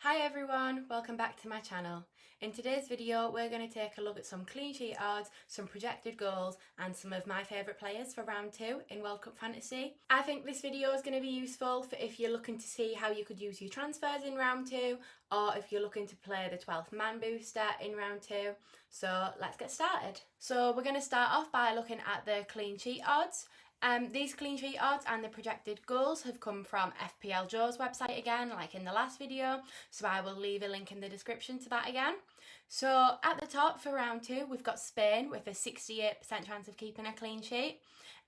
Hi everyone, welcome back to my channel. In today's video we're going to take a look at some clean sheet odds, some projected goals and some of my favourite players for round 2 in World Cup Fantasy. I think this video is going to be useful for if you're looking to see how you could use your transfers in round 2 or if you're looking to play the 12th man booster in round 2. So let's get started. So we're going to start off by looking at the clean sheet odds. These clean sheet odds and the projected goals have come from FPL Joe's website again, like in the last video, so I will leave a link in the description to that again. So at the top for round 2, we've got Spain with a 68% chance of keeping a clean sheet.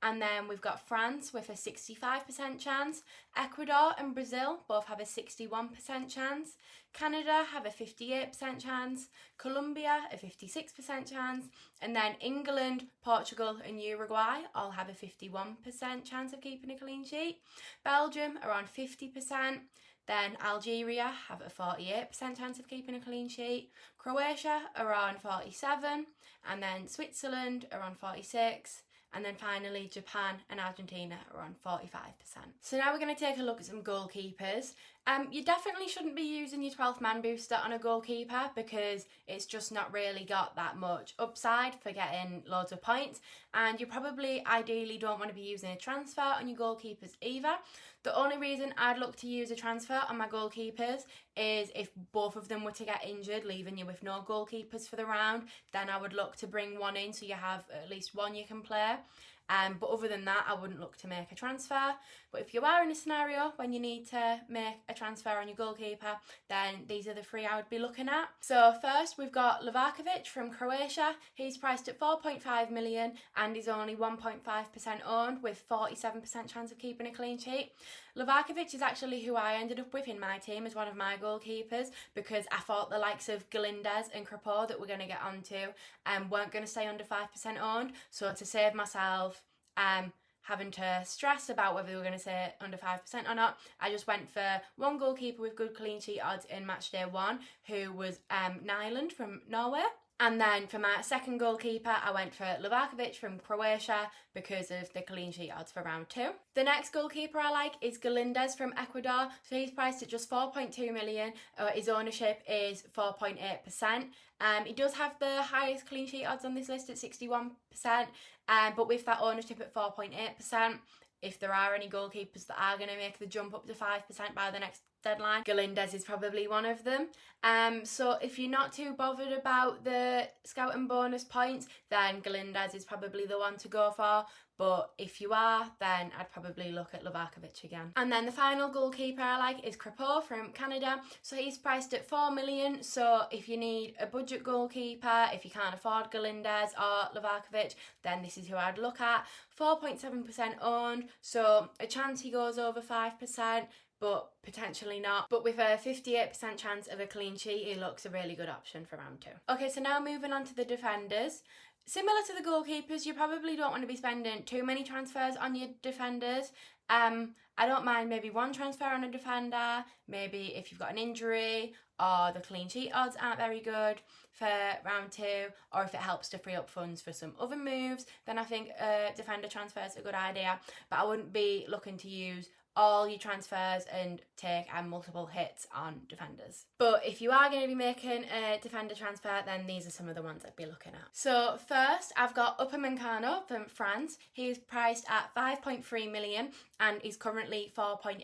And then we've got France with a 65% chance. Ecuador and Brazil both have a 61% chance. Canada have a 58% chance. Colombia a 56% chance. And then England, Portugal and Uruguay all have a 51% chance of keeping a clean sheet. Belgium around 50%. Then Algeria have a 48% chance of keeping a clean sheet. Croatia around 47%. And then Switzerland around 46%. And then finally Japan and Argentina around 45%. So now we're going to take a look at some goalkeepers. You definitely shouldn't be using your 12th man booster on a goalkeeper because it's just not really got that much upside for getting loads of points, and you probably ideally don't want to be using a transfer on your goalkeepers either. The only reason I'd look to use a transfer on my goalkeepers is if both of them were to get injured, leaving you with no goalkeepers for the round, then I would look to bring one in so you have at least one you can play. But other than that, I wouldn't look to make a transfer. But if you are in a scenario when you need to make a transfer on your goalkeeper, then these are the three I would be looking at. So first, we've got Livakovic from Croatia. He's priced at 4.5 million and he's only 1.5% owned with 47% chance of keeping a clean sheet. Livakovic is actually who I ended up with in my team as one of my goalkeepers because I thought the likes of Galindez and Crepeau that we're going to get onto weren't going to stay under 5% owned. So to save myself having to stress about whether we were going to say under 5% or not, I just went for one goalkeeper with good clean sheet odds in match day 1, who was Nyland from Norway. And then for my second goalkeeper, I went for Livakovic from Croatia because of the clean sheet odds for round 2. The next goalkeeper I like is Galindez from Ecuador. So he's priced at just 4.2 million. His ownership is 4.8%. He does have the highest clean sheet odds on this list at 61%. But with that ownership at 4.8%, if there are any goalkeepers that are going to make the jump up to 5% by the next deadline, Galindez is probably one of them. So if you're not too bothered about the scout and bonus points, then Galindez is probably the one to go for. But if you are, then I'd probably look at Livakovic again. And then the final goalkeeper I like is Crepeau from Canada. So he's priced at 4 million. So if you need a budget goalkeeper, if you can't afford Galindez or Livakovic, then this is who I'd look at. 4.7% owned, so a chance he goes over 5%. But potentially not. But with a 58% chance of a clean sheet, he looks a really good option for round 2. Okay, so now moving on to the defenders. Similar to the goalkeepers, you probably don't want to be spending too many transfers on your defenders. I don't mind maybe one transfer on a defender, maybe if you've got an injury or the clean sheet odds aren't very good for round 2, or if it helps to free up funds for some other moves, then I think defender transfer is a good idea. But I wouldn't be looking to use all your transfers and take multiple hits on defenders. But if you are going to be making a defender transfer, then these are some of the ones I'd be looking at. So first, I've got Upamecano from France. He's priced at 5.3 million and he's currently 4.8%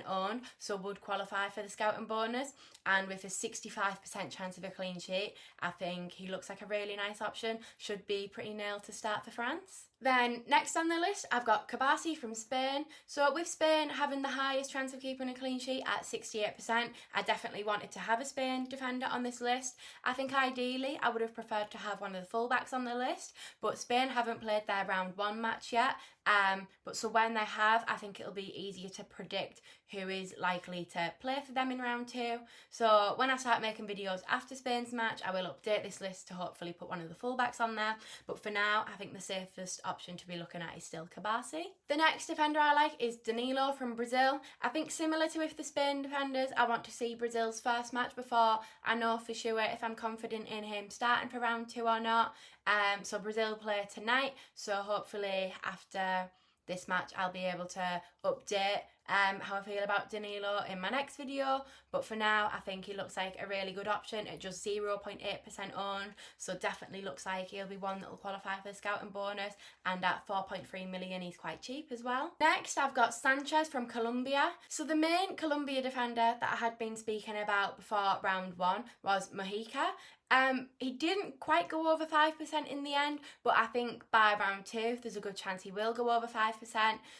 owned, so would qualify for the scouting bonus. And with a 65% chance of a clean sheet, I think he looks like a really nice option. Should be pretty nailed to start for France. Then next on the list, I've got Kabasi from Spain. So with Spain having the highest chance of keeping a clean sheet at 68%, I definitely wanted to have a Spain defender on this list. I think ideally I would have preferred to have one of the fullbacks on the list, but Spain haven't played their round 1 match yet. But so when they have, I think it'll be easier to predict who is likely to play for them in round 2. So when I start making videos after Spain's match, I will update this list to hopefully put one of the fullbacks on there. But for now, I think the safest option to be looking at is still Kabasi. The next defender I like is Danilo from Brazil. I think similar to with the Spain defenders, I want to see Brazil's first match before I know for sure if I'm confident in him starting for round 2 or not. So Brazil play tonight, so hopefully after this match I'll be able to update how I feel about Danilo in my next video, but for now I think he looks like a really good option at just 0.8% owned, so definitely looks like he'll be one that will qualify for the scouting bonus, and at 4.3 million he's quite cheap as well. Next I've got Sanchez from Colombia. So the main Colombia defender that I had been speaking about before round 1 was Mojica. He didn't quite go over 5% in the end, but I think by round 2 there's a good chance he will go over 5%.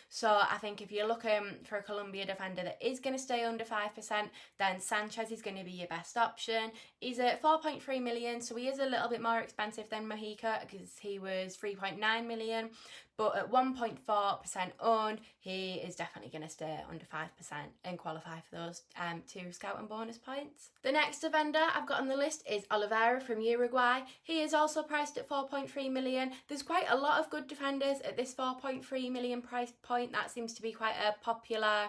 So I think if you're looking for a Colombia defender that is going to stay under 5%, then Sanchez is going to be your best option. He's at 4.3 million, so he is a little bit more expensive than Mojica because he was 3.9 million. But at 1.4% owned, he is definitely going to stay under 5% and qualify for those 2 scouting bonus points. The next defender I've got on the list is Oliveira from Uruguay. He is also priced at 4.3 million. There's quite a lot of good defenders at this 4.3 million price point. That seems to be quite a popular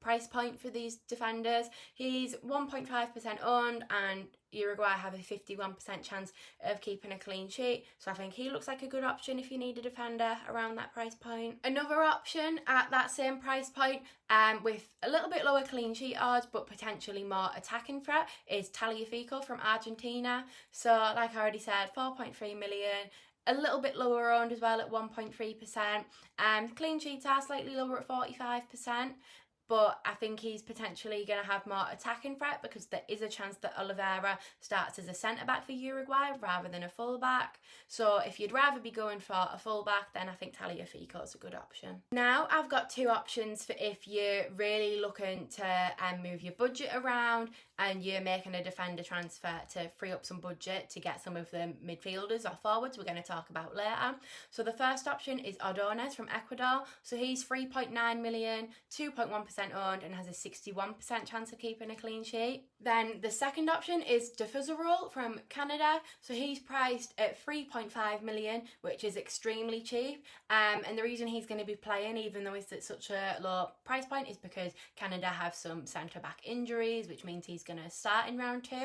price point for these defenders. He's 1.5% owned, and Uruguay have a 51% chance of keeping a clean sheet, so I think he looks like a good option if you need a defender around that price point. Another option at that same price point with a little bit lower clean sheet odds but potentially more attacking threat is Tagliafico from Argentina. So like I already said, 4.3 million, a little bit lower owned as well at 1.3%. Clean sheets are slightly lower at 45%. But I think he's potentially going to have more attacking threat because there is a chance that Oliveira starts as a centre-back for Uruguay rather than a full-back. So if you'd rather be going for a full-back, then I think Tagliafico is a good option. Now I've got 2 options for if you're really looking to move your budget around and you're making a defender transfer to free up some budget to get some of the midfielders or forwards we're going to talk about later. So the first option is Ordonez from Ecuador. So he's 3.9 million, 2.1% owned, and has a 61% chance of keeping a clean sheet. Then the second option is Defuzarol from Canada. So he's priced at 3.5 million, which is extremely cheap. And the reason he's going to be playing, even though it's at such a low price point, is because Canada have some centre-back injuries, which means he's going to start in round 2.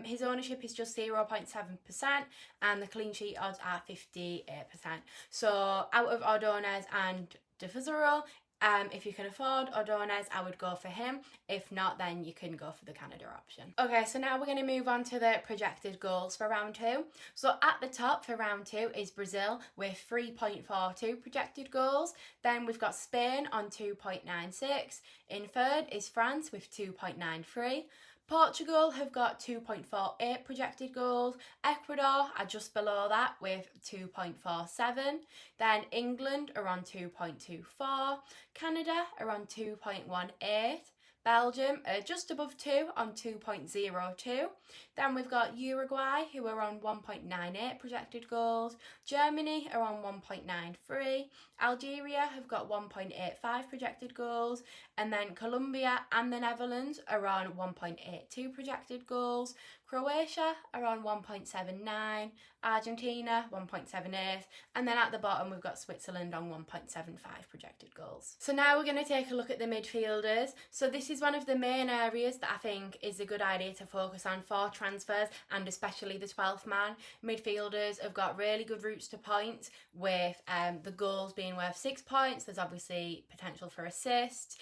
His ownership is just 0.7% and the clean sheet odds are 58%. So out of Ordonez and Defuzarol, if you can afford Ordonez, I would go for him. If not, then you can go for the Canada option. Okay, so now we're going to move on to the projected goals for round 2. So at the top for round 2 is Brazil with 3.42 projected goals. Then we've got Spain on 2.96. In third is France with 2.93. Portugal have got 2.48 projected goals. Ecuador are just below that with 2.47. Then England are on 2.24. Canada are on 2.18. Belgium are just above 2 on 2.02. Then we've got Uruguay who are on 1.98 projected goals. Germany are on 1.93. Algeria have got 1.85 projected goals. And then Colombia and the Netherlands are on 1.82 projected goals. Croatia are on 1.79, Argentina 1.78, and then at the bottom we've got Switzerland on 1.75 projected goals. So now we're going to take a look at the midfielders. So this is one of the main areas that I think is a good idea to focus on for transfers, and especially the 12th man. Midfielders have got really good routes to points, with the goals being worth 6 points. There's obviously potential for assists.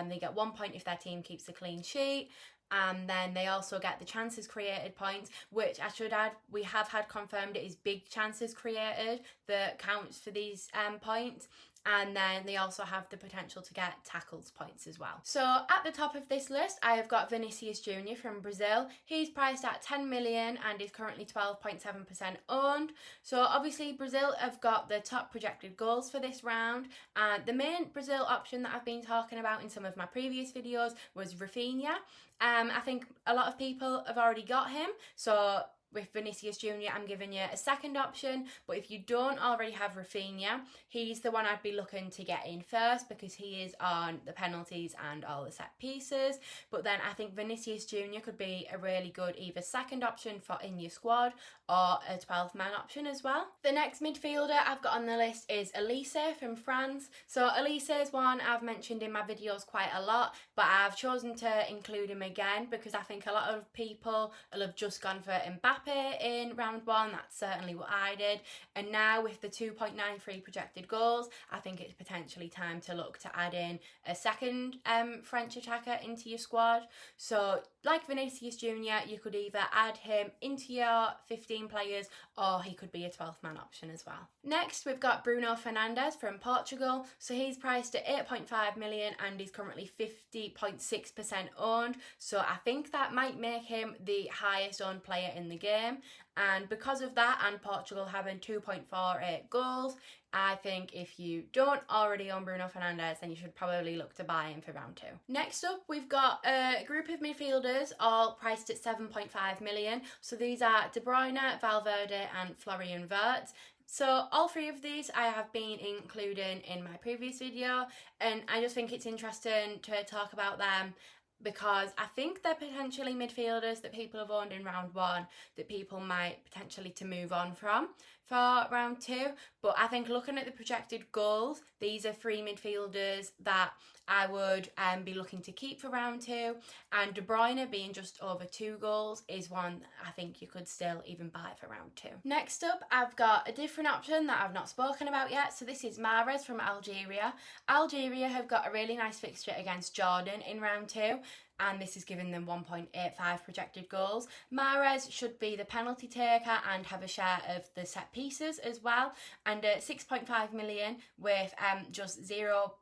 They get 1 point if their team keeps a clean sheet. And then they also get the chances created points, which I should add, we have had confirmed it is big chances created that counts for these points. And then they also have the potential to get tackles points as well. So at the top of this list, I have got Vinicius Junior from Brazil. He's priced at 10 million and is currently 12.7% owned. So obviously Brazil have got the top projected goals for this round. And the main Brazil option that I've been talking about in some of my previous videos was Rafinha. I think a lot of people have already got him. So with Vinicius Junior, I'm giving you a second option, but if you don't already have Rafinha, he's the one I'd be looking to get in first because he is on the penalties and all the set pieces. But then I think Vinicius Junior could be a really good either second option for in your squad or a 12-man option as well. The next midfielder I've got on the list is Elise from France. So Elise is one I've mentioned in my videos quite a lot, but I've chosen to include him again because I think a lot of people will have just gone for Mbappe Mbappe in round one. That's certainly what I did. And now with the 2.93 projected goals, I think it's potentially time to look to add in a second French attacker into your squad. So like Vinicius Junior, you could either add him into your 15 players or he could be a 12th man option as well. Next, we've got Bruno Fernandes from Portugal. So he's priced at 8.5 million and he's currently 50.6% owned. So I think that might make him the highest owned player in the game. And because of that, and Portugal having 2.48 goals, I think if you don't already own Bruno Fernandes, then you should probably look to buy him for round two. Next up, we've got a group of midfielders all priced at 7.5 million. So these are De Bruyne, Valverde and Florian Wirtz. So all three of these I have been including in my previous video, and I just think it's interesting to talk about them because I think they're potentially midfielders that people have owned in round one that people might potentially to move on from for round two. But I think looking at the projected goals, these are three midfielders that I would be looking to keep for round two. And De Bruyne being just over 2 goals is one I think you could still even buy for round two. Next up, I've got a different option that I've not spoken about yet. So this is Mahrez from Algeria. Algeria have got a really nice fixture against Jordan in round two, and this is giving them 1.85 projected goals. Mahrez should be the penalty taker and have a share of the set pieces as well. And 6.5 million with just 0.7%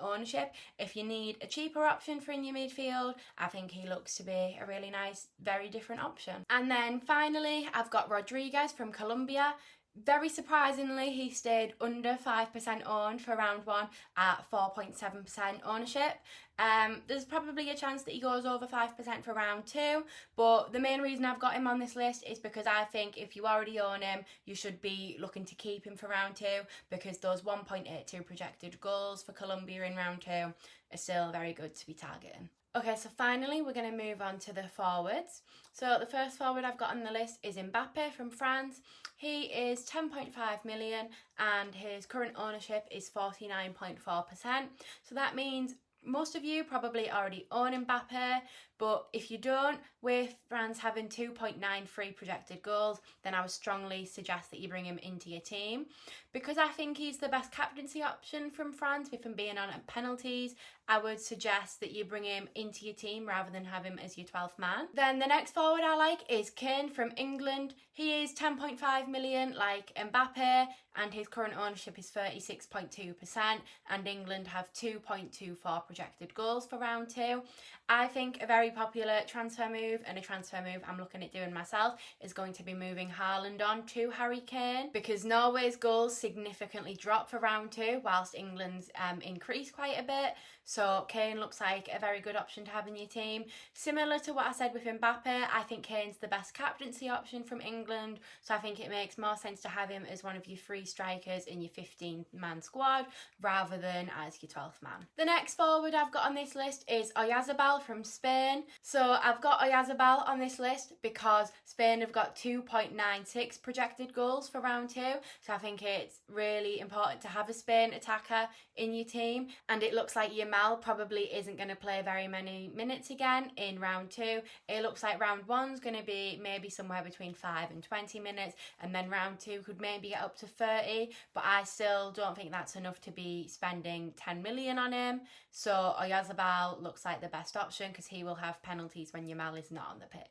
ownership. If you need a cheaper option for in your midfield, I think he looks to be a really nice, very different option. And then finally, I've got Rodriguez from Colombia. Very surprisingly, he stayed under 5% owned for round one at 4.7% ownership. There's probably a chance that he goes over 5% for round two, but the main reason I've got him on this list is because I think if you already own him, you should be looking to keep him for round two, because those 1.82 projected goals for Colombia in round two are still very good to be targeting. Okay, so finally we're going to move on to the forwards. So the first forward I've got on the list is Mbappe from France. He is 10.5 million and his current ownership is 49.4%. So that means most of you probably already own Mbappe, but if you don't, with France having 2.93 projected goals, then I would strongly suggest that you bring him into your team. Because I think he's the best captaincy option from France, with him being on penalties, I would suggest that you bring him into your team rather than have him as your 12th man. Then the next forward I like is Kane from England. He is 10.5 million like Mbappe, and his current ownership is 36.2%, and England have 2.24 projected goals for round two. I think a very popular transfer move, and a transfer move I'm looking at doing myself, is going to be moving Haaland on to Harry Kane, because Norway's goals significantly drop for round two whilst England's increase quite a bit. So Kane looks like a very good option to have in your team. Similar to what I said with Mbappe, I think Kane's the best captaincy option from England, so I think it makes more sense to have him as one of your 3 strikers in your 15-man squad rather than as your 12th man. The next forward I've got on this list is Oyarzabal from Spain. So I've got Oyarzabal on this list because Spain have got 2.96 projected goals for round two, so I think it's really important to have a Spain attacker in your team, and it looks like Yamal probably isn't going to play very many minutes again in round two. It looks like round one's going to be maybe somewhere between 5 and 20 minutes, and then round two could maybe get up to 30, but I still don't think that's enough to be spending 10 million on him. So Oyarzabal looks like the best option because he will have penalties when Yamal is not on the pitch.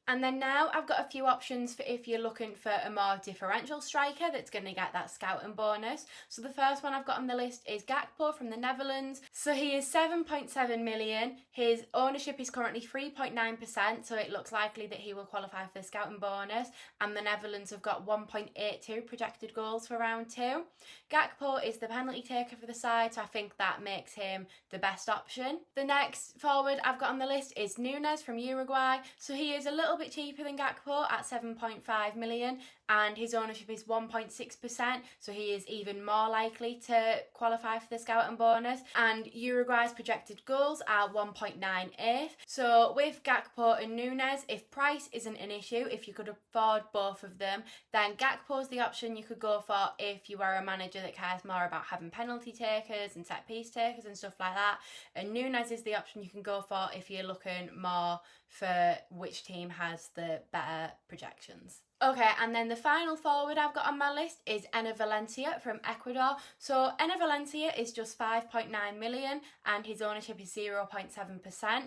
And then now I've got a few options for if you're looking for a more differential striker that's going to get that scouting bonus. So the first one I've got on the list is Gakpo from the Netherlands. So he is 7.7 million. His ownership is currently 3.9%, so it looks likely that he will qualify for the scouting bonus. And the Netherlands have got 1.82 projected goals for round two. Gakpo is the penalty taker for the side, so I think that makes him the best option. The next forward I've got on the list is Nunez from Uruguay. So he is a little bit cheaper than Gakpo at 7.5 million, and his ownership is 1.6%, so he is even more likely to qualify for the scouting bonus. And Uruguay's projected goals are 1.98. So with Gakpo and Nunez, if price isn't an issue, if you could afford both of them, then Gakpo's the option you could go for if you are a manager that cares more about having penalty takers and set piece takers and stuff like that. And Nunez is the option you can go for if you're looking more for which team has the better projections. Okay, and then the final forward I've got on my list is Enner Valencia from Ecuador. So Enner Valencia is just 5.9 million and his ownership is 0.7%.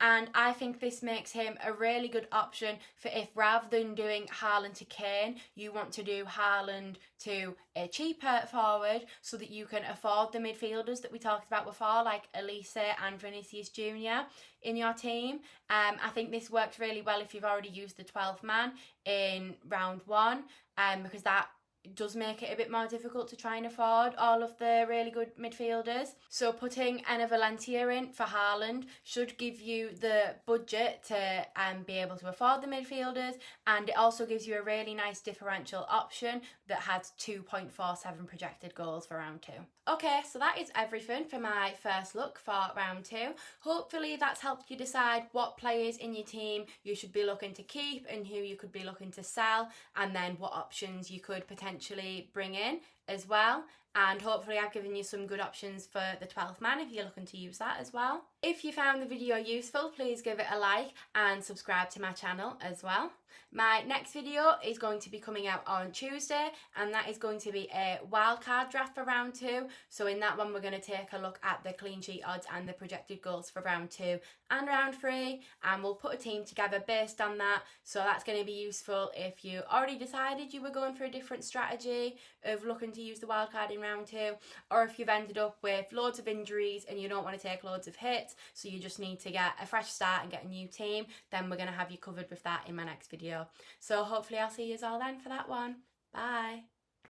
And I think this makes him a really good option for if, rather than doing Haaland to Kane, you want to do Haaland to a cheaper forward so that you can afford the midfielders that we talked about before, like Elise and Vinicius Jr. in your team. I think this works really well if you've already used the 12th man in round one, because that does make it a bit more difficult to try and afford all of the really good midfielders. So putting Enner Valencia in for Haaland should give you the budget to be able to afford the midfielders, and it also gives you a really nice differential option that has 2.47 projected goals for round two. Okay, so that is everything for my first look for round two. Hopefully that's helped you decide what players in your team you should be looking to keep and who you could be looking to sell, and then what options you could potentially bring in as well. And hopefully I've given you some good options for the 12th man if you're looking to use that as well. If you found the video useful, please give it a like and subscribe to my channel as well. My next video is going to be coming out on Tuesday, and that is going to be a wildcard draft for round two. So in that one, we're going to take a look at the clean sheet odds and the projected goals for round two and round three, and we'll put a team together based on that. So that's going to be useful if you already decided you were going for a different strategy of looking to use the wildcard in round two, or if you've ended up with loads of injuries and you don't want to take loads of hits, so you just need to get a fresh start and get a new team, then we're going to have you covered with that in my next video. So hopefully I'll see you all then for that one. Bye.